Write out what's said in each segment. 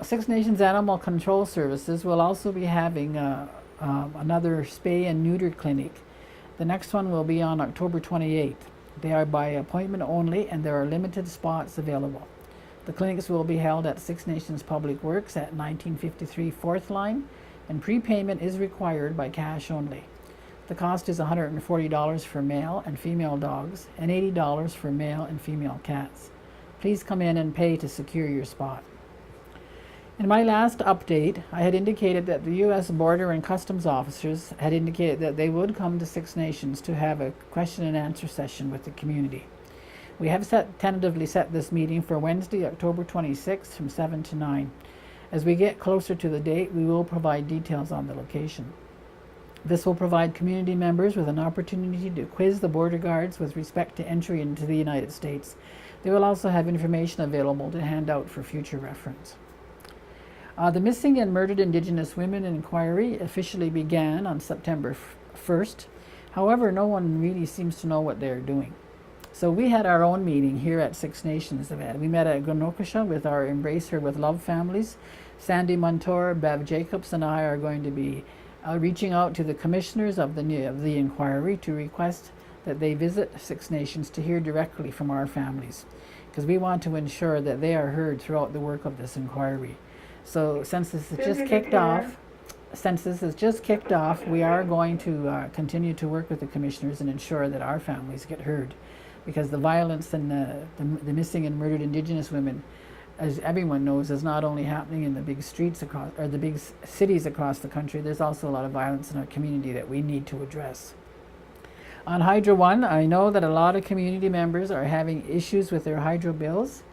Six Nations Animal Control Services will also be having another spay and neuter clinic. The next one will be on October 28th. They are by appointment only and there are limited spots available. The clinics will be held at Six Nations Public Works at 1953 4th Line, and prepayment is required by cash only. The cost is $140 for male and female dogs and $80 for male and female cats. Please come in and pay to secure your spot. In my last update, I had indicated that the U.S. Border and Customs officers had indicated that they would come to Six Nations to have a question and answer session with the community. We have tentatively set this meeting for Wednesday, October 26th from 7 to 9. As we get closer to the date, we will provide details on the location. This will provide community members with an opportunity to quiz the border guards with respect to entry into the United States. They will also have information available to hand out for future reference. The Missing and Murdered Indigenous Women Inquiry officially began on September 1st. However, no one really seems to know what they're doing. So we had our own meeting here at Six Nations. We met at Gunokasha with our Embrace Her with Love families. Sandy Montour, Bev Jacobs, and I are going to be reaching out to the commissioners of the inquiry to request that they visit Six Nations to hear directly from our families, because we want to ensure that they are heard throughout the work of this inquiry. So since this has just kicked off, we are going to continue to work with the commissioners and ensure that our families get heard, because the violence and the missing and murdered Indigenous women, as everyone knows, is not only happening in the big streets across, or the big cities across the country. There's also a lot of violence in our community that we need to address. On Hydro One, I know that a lot of community members are having issues with their hydro bills.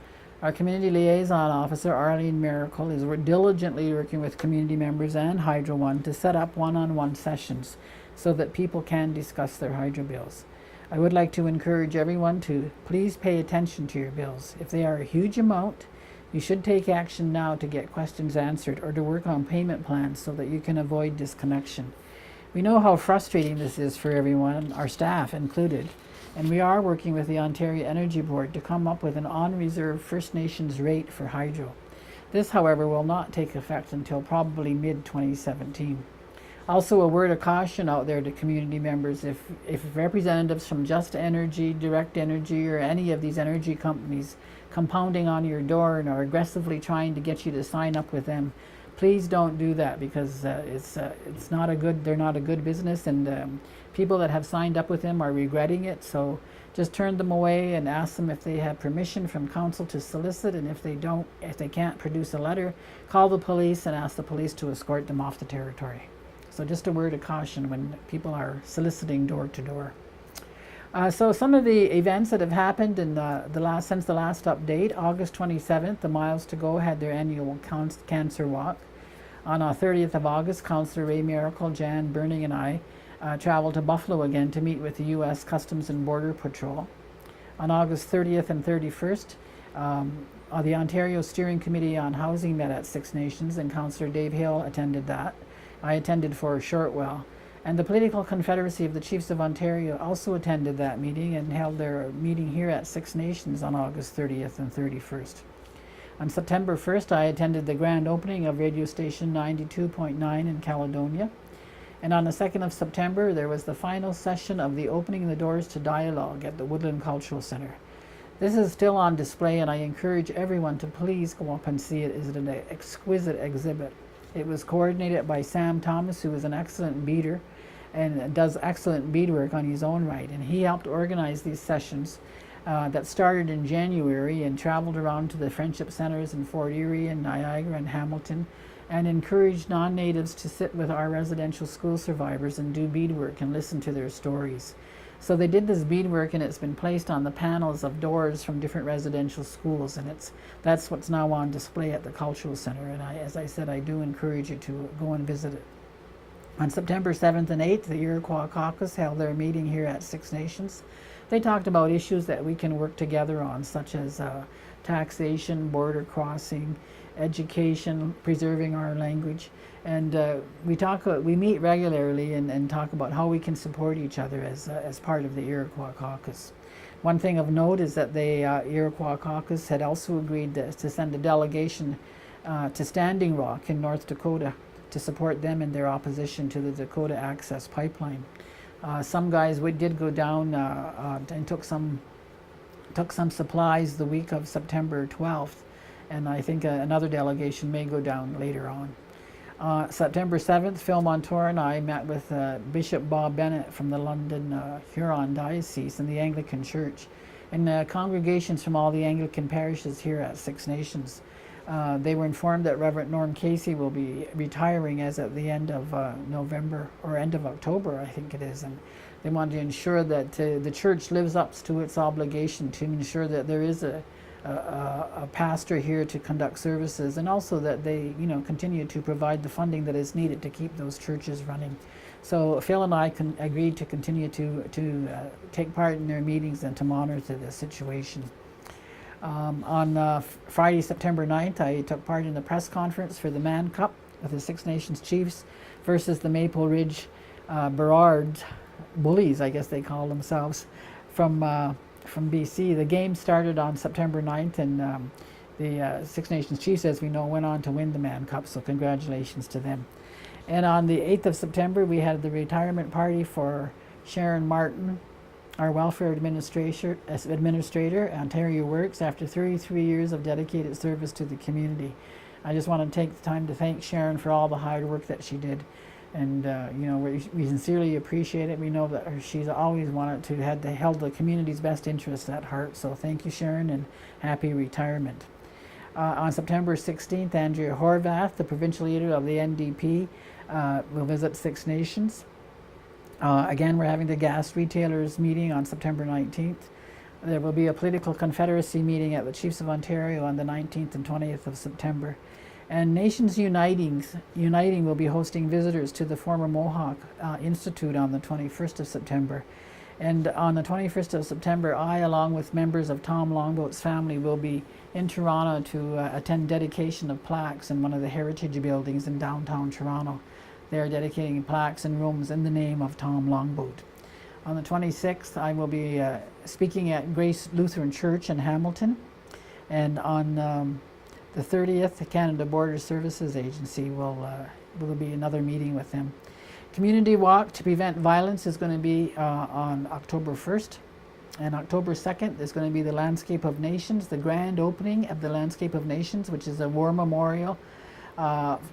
Our Community Liaison Officer, Arlene Miracle, is diligently working with community members and Hydro One to set up one-on-one sessions so that people can discuss their hydro bills. I would like to encourage everyone to please pay attention to your bills. If they are a huge amount, you should take action now to get questions answered or to work on payment plans so that you can avoid disconnection. We know how frustrating this is for everyone, our staff included, and we are working with the Ontario Energy Board to come up with an on-reserve First Nations rate for hydro. This, however, will not take effect until probably mid-2017. Also, a word of caution out there to community members: if representatives from Just Energy, Direct Energy, or any of these energy companies come pounding on your door and are aggressively trying to get you to sign up with them, please don't do that, because it's not a good. They're not a good business, and people that have signed up with them are regretting it. So just turn them away and ask them if they have permission from council to solicit, and if they can't produce a letter, call the police and ask the police to escort them off the territory. So just a word of caution when people are soliciting door to door. So some of the events that have happened in since the last update: August 27th, the Miles to Go had their annual cancer walk. On 30th of August, Councillor Ray Miracle, Jan Burning, and I traveled to Buffalo again to meet with the U.S. Customs and Border Patrol. On August 30th and 31st, the Ontario Steering Committee on Housing met at Six Nations, and Councillor Dave Hill attended that. I attended for a short while. And the Political Confederacy of the Chiefs of Ontario also attended that meeting and held their meeting here at Six Nations on August 30th and 31st. On September 1st, I attended the grand opening of radio station 92.9 in Caledonia. And on the 2nd of September, there was the final session of the Opening the Doors to Dialogue at the Woodland Cultural Centre. This is still on display, and I encourage everyone to please go up and see it. It is an exquisite exhibit. It was coordinated by Sam Thomas, who is an excellent beater and does excellent beadwork on his own right. And he helped organize these sessions that started in January and traveled around to the Friendship Centers in Fort Erie and Niagara and Hamilton, and encouraged non-natives to sit with our residential school survivors and do beadwork and listen to their stories. So they did this beadwork, and it's been placed on the panels of doors from different residential schools, and that's what's now on display at the Cultural Center. And as I said, I do encourage you to go and visit it. On September 7th and 8th, the Iroquois Caucus held their meeting here at Six Nations. They talked about issues that we can work together on, such as taxation, border crossing, education, preserving our language. And we meet regularly and talk about how we can support each other as part of the Iroquois Caucus. One thing of note is that the Iroquois Caucus had also agreed to send a delegation to Standing Rock in North Dakota to support them in their opposition to the Dakota Access Pipeline. Some guys did go down and took some supplies the week of September 12th, and I think another delegation may go down later on. September 7th, Phil Montour and I met with Bishop Bob Bennett from the London Huron Diocese and the Anglican Church, and congregations from all the Anglican parishes here at Six Nations. They were informed that Reverend Norm Casey will be retiring as at the end of November, or end of October, I think it is, and they want to ensure that the church lives up to its obligation to ensure that there is a pastor here to conduct services, and also that they, continue to provide the funding that is needed to keep those churches running. So Phil and I agreed to continue to take part in their meetings and to monitor the situation. On Friday, September 9th, I took part in the press conference for the Mann Cup with the Six Nations Chiefs versus the Maple Ridge Burrard Bullies, I guess they call themselves, from BC. The game started on September 9th, and the Six Nations Chiefs, as we know, went on to win the Mann Cup, so congratulations to them. And on the 8th of September, we had the retirement party for Sharon Martin, our welfare administrator, Ontario Works, after 33 years of dedicated service to the community. I just want to take the time to thank Sharon for all the hard work that she did. And, we sincerely appreciate it. We know that she's always wanted to held the community's best interests at heart. So thank you, Sharon, and happy retirement. On September 16th, Andrea Horvath, the provincial leader of the NDP, will visit Six Nations. Again, we're having the gas retailers meeting on September 19th. There will be a political confederacy meeting at the Chiefs of Ontario on the 19th and 20th of September. And Nations Uniting will be hosting visitors to the former Mohawk Institute on the 21st of September. And on the 21st of September, I, along with members of Tom Longboat's family, will be in Toronto to attend dedication of plaques in one of the heritage buildings in downtown Toronto. They are dedicating plaques and rooms in the name of Tom Longboat. On the 26th, I will be speaking at Grace Lutheran Church in Hamilton. And on the 30th, the Canada Border Services Agency will be another meeting with them. Community Walk to Prevent Violence is going to be on October 1st. And October 2nd is going to be the Landscape of Nations, the grand opening of the Landscape of Nations, which is a war memorial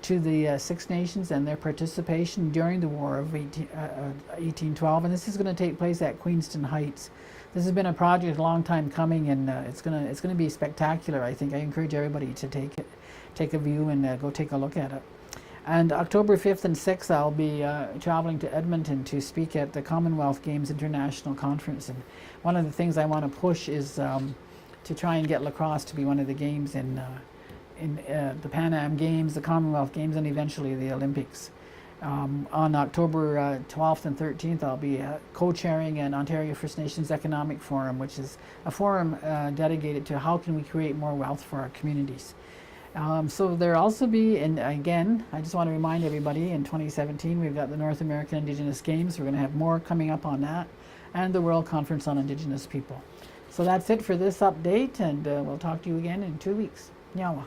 to the Six Nations and their participation during the War of 1812, and this is going to take place at Queenston Heights. This has been a project a long time coming, and it's going to be spectacular. I think I encourage everybody to take a view and go take a look at it. And October 5th and 6th, I'll be traveling to Edmonton to speak at the Commonwealth Games International Conference. And one of the things I want to push is to try and get lacrosse to be one of the games in the Pan Am Games, the Commonwealth Games, and eventually the Olympics. On October 12th and 13th, I'll be co-chairing an Ontario First Nations Economic Forum, which is a forum dedicated to how can we create more wealth for our communities. So there'll also be, and again, I just want to remind everybody, in 2017 we've got the North American Indigenous Games. We're going to have more coming up on that, and the World Conference on Indigenous People. So that's it for this update, and we'll talk to you again in 2 weeks. Nyawa.